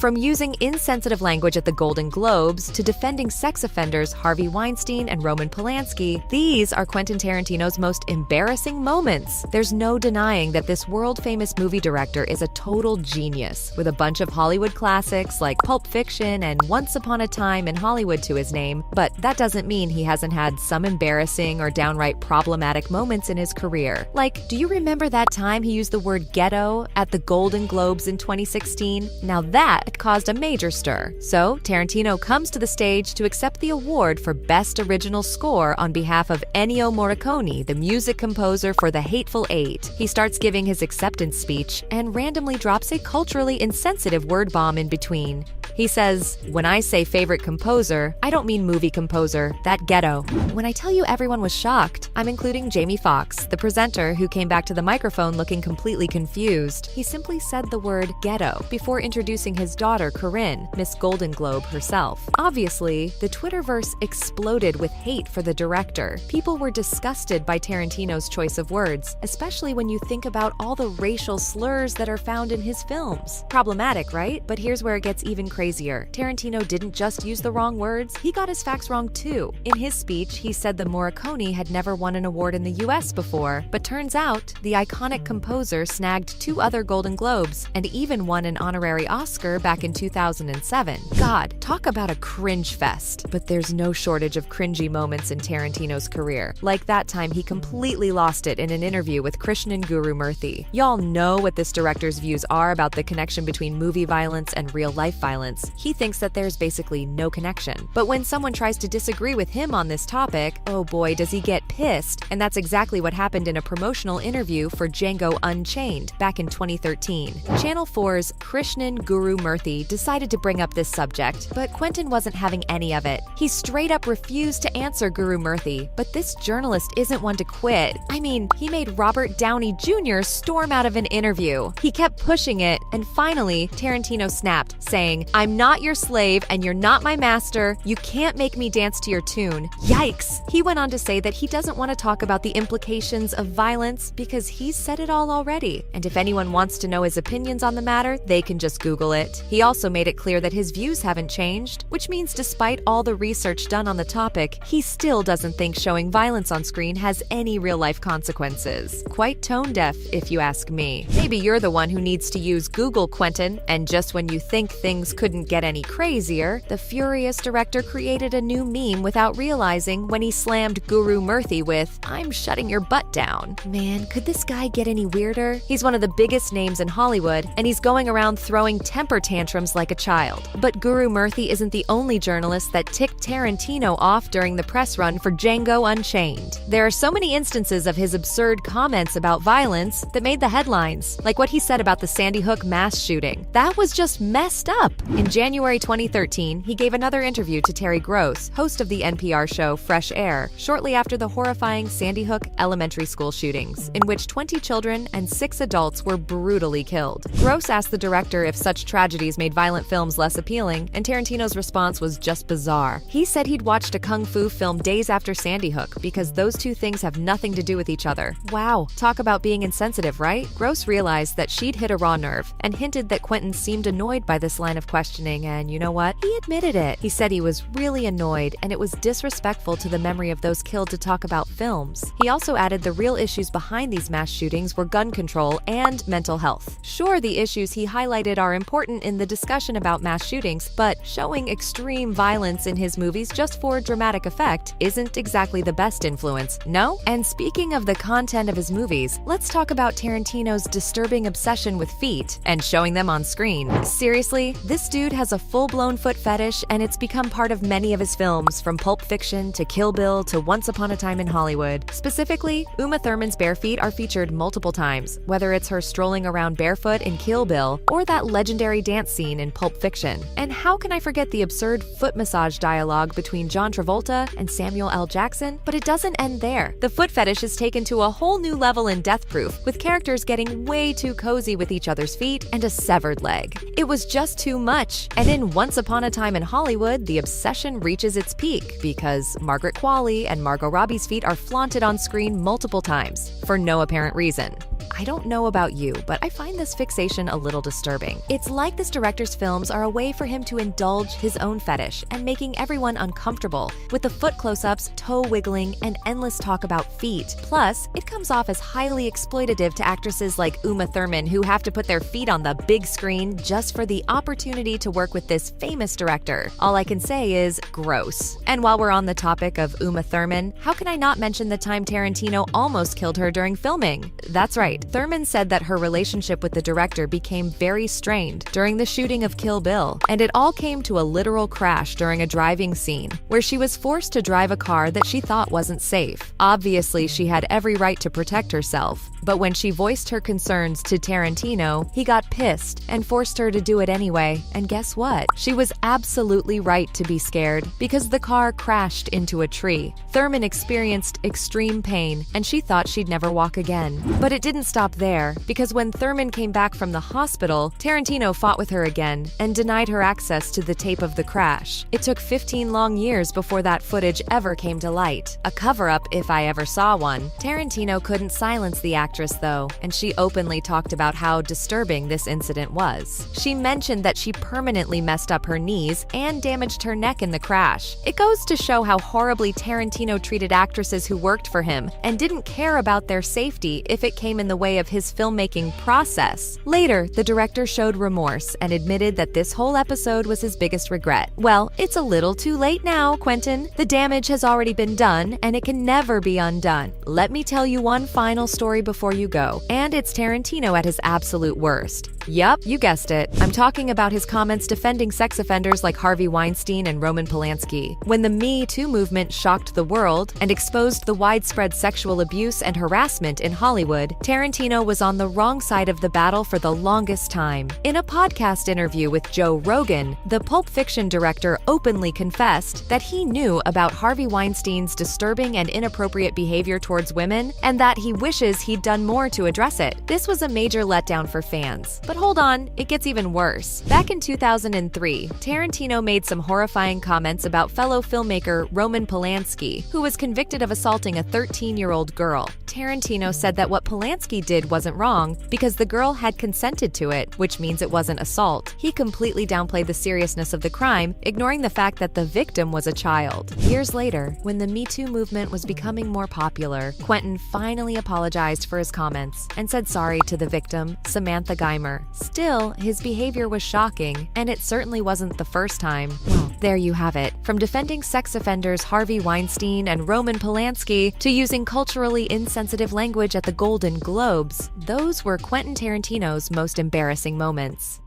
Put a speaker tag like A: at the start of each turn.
A: From using insensitive language at the Golden Globes to defending sex offenders Harvey Weinstein and Roman Polanski, these are Quentin Tarantino's most embarrassing moments. There's no denying that this world-famous movie director is a total genius, with a bunch of Hollywood classics like Pulp Fiction and Once Upon a Time in Hollywood to his name, but that doesn't mean he hasn't had some embarrassing or downright problematic moments in his career. Like, do you remember that time he used the word ghetto at the Golden Globes in 2016? Now that caused a major stir. So, Tarantino comes to the stage to accept the award for Best Original Score on behalf of Ennio Morricone, the music composer for The Hateful Eight. He starts giving his acceptance speech and randomly drops a culturally insensitive word bomb in between. He says, "When I say favorite composer, I don't mean movie composer, that ghetto." When I tell you everyone was shocked, I'm including Jamie Foxx, the presenter who came back to the microphone looking completely confused. He simply said the word ghetto before introducing his daughter, Corinne, Miss Golden Globe herself. Obviously, the Twitterverse exploded with hate for the director. People were disgusted by Tarantino's choice of words, especially when you think about all the racial slurs that are found in his films. Problematic, right? But here's where it gets even crazier. Tarantino didn't just use the wrong words, he got his facts wrong too. In his speech, he said that Morricone had never won an award in the US before, but turns out the iconic composer snagged 2 other Golden Globes and even won an honorary Oscar back in 2007. God, talk about a cringe fest. But there's no shortage of cringy moments in Tarantino's career. Like that time he completely lost it in an interview with Krishnan Guru Murthy. Y'all know what this director's views are about the connection between movie violence and real-life violence. He thinks that there's basically no connection. But when someone tries to disagree with him on this topic, oh boy, does he get pissed. And that's exactly what happened in a promotional interview for Django Unchained back in 2013. Channel 4's Krishnan Guru Murthy decided to bring up this subject, but Quentin wasn't having any of it. He straight up refused to answer Guru Murthy, but this journalist isn't one to quit. I mean, he made Robert Downey Jr. storm out of an interview. He kept pushing it, and finally, Tarantino snapped, saying, "I'm not your slave and you're not my master. You can't make me dance to your tune." Yikes! He went on to say that he doesn't want to talk about the implications of violence because he's said it all already. And if anyone wants to know his opinions on the matter, they can just Google it. He also made it clear that his views haven't changed, which means despite all the research done on the topic, he still doesn't think showing violence on screen has any real-life consequences. Quite tone-deaf, if you ask me. Maybe you're the one who needs to use Google, Quentin, and just when you think things couldn't get any crazier, the furious director created a new meme without realizing when he slammed Guru Murthy with, "I'm shutting your butt down." Man, could this guy get any weirder? He's one of the biggest names in Hollywood, and he's going around throwing temper tantrums like a child. But Guru Murthy isn't the only journalist that ticked Tarantino off during the press run for Django Unchained. There are so many instances of his absurd comments about violence that made the headlines, like what he said about the Sandy Hook mass shooting. That was just messed up. In January 2013, he gave another interview to Terry Gross, host of the NPR show Fresh Air, shortly after the horrifying Sandy Hook elementary school shootings, in which 20 children and 6 adults were brutally killed. Gross asked the director if such tragedies made violent films less appealing, and Tarantino's response was just bizarre. He said he'd watched a kung fu film days after Sandy Hook because those two things have nothing to do with each other. Wow, talk about being insensitive, right? Gross realized that she'd hit a raw nerve and hinted that Quentin seemed annoyed by this line of questioning, and you know what? He admitted it. He said he was really annoyed and it was disrespectful to the memory of those killed to talk about films. He also added the real issues behind these mass shootings were gun control and mental health. Sure, the issues he highlighted are important in the discussion about mass shootings, but showing extreme violence in his movies just for dramatic effect isn't exactly the best influence, no? And speaking of the content of his movies, let's talk about Tarantino's disturbing obsession with feet and showing them on screne. Seriously, this dude has a full-blown foot fetish and it's become part of many of his films, from Pulp Fiction to Kill Bill to Once Upon a Time in Hollywood. Specifically, Uma Thurman's bare feet are featured multiple times, whether it's her strolling around barefoot in Kill Bill or that legendary dance scene in Pulp Fiction. And how can I forget the absurd foot massage dialogue between John Travolta and Samuel L. Jackson? But it doesn't end there. The foot fetish is taken to a whole new level in Death Proof, with characters getting way too cozy with each other's feet and a severed leg. It was just too much. And in Once Upon a Time in Hollywood, the obsession reaches its peak because Margaret Qualley and Margot Robbie's feet are flaunted on screen multiple times for no apparent reason. I don't know about you, but I find this fixation a little disturbing. It's like this director's films are a way for him to indulge his own fetish and making everyone uncomfortable, with the foot close-ups, toe wiggling, and endless talk about feet. Plus, it comes off as highly exploitative to actresses like Uma Thurman who have to put their feet on the big screen just for the opportunity to work with this famous director. All I can say is gross. And while we're on the topic of Uma Thurman, how can I not mention the time Tarantino almost killed her during filming? That's right, Thurman said that her relationship with the director became very strained during the shooting of Kill Bill, and it all came to a literal crash during a driving scene, where she was forced to drive a car that she thought wasn't safe. Obviously, she had every right to protect herself, but when she voiced her concerns to Tarantino, he got pissed and forced her to do it anyway, and guess what? She was absolutely right to be scared, because the car crashed into a tree. Thurman experienced extreme pain, and she thought she'd never walk again. But it didn't stop there, because when Thurman came back from the hospital, Tarantino fought with her again and denied her access to the tape of the crash. It took 15 long years before that footage ever came to light. A cover-up if I ever saw one. Tarantino couldn't silence the actress though, and she openly talked about how disturbing this incident was. She mentioned that she permanently messed up her knees and damaged her neck in the crash. It goes to show how horribly Tarantino treated actresses who worked for him and didn't care about their safety if it came in the way of his filmmaking process. Later, the director showed remorse and admitted that this whole episode was his biggest regret. Well, it's a little too late now, Quentin. The damage has already been done, and it can never be undone. Let me tell you one final story before you go, and it's Tarantino at his absolute worst. Yup, you guessed it. I'm talking about his comments defending sex offenders like Harvey Weinstein and Roman Polanski. When the Me Too movement shocked the world and exposed the widespread sexual abuse and harassment in Hollywood, Tarantino was on the wrong side of the battle for the longest time. In a podcast interview with Joe Rogan, the Pulp Fiction director openly confessed that he knew about Harvey Weinstein's disturbing and inappropriate behavior towards women, and that he wishes he'd done more to address it. This was a major letdown for fans. But hold on, it gets even worse. Back in 2003, Tarantino made some horrifying comments about fellow filmmaker Roman Polanski, who was convicted of assaulting a 13-year-old girl. Tarantino said that what Polanski did wasn't wrong because the girl had consented to it, which means it wasn't assault. He completely downplayed the seriousness of the crime, ignoring the fact that the victim was a child. Years later, when the Me Too movement was becoming more popular, Quentin finally apologized for his comments and said sorry to the victim, Samantha Geimer. Still, his behavior was shocking, and it certainly wasn't the first time. Well, there you have it. From defending sex offenders Harvey Weinstein and Roman Polanski to using culturally insensitive language at the Golden Globes, those were Quentin Tarantino's most embarrassing moments.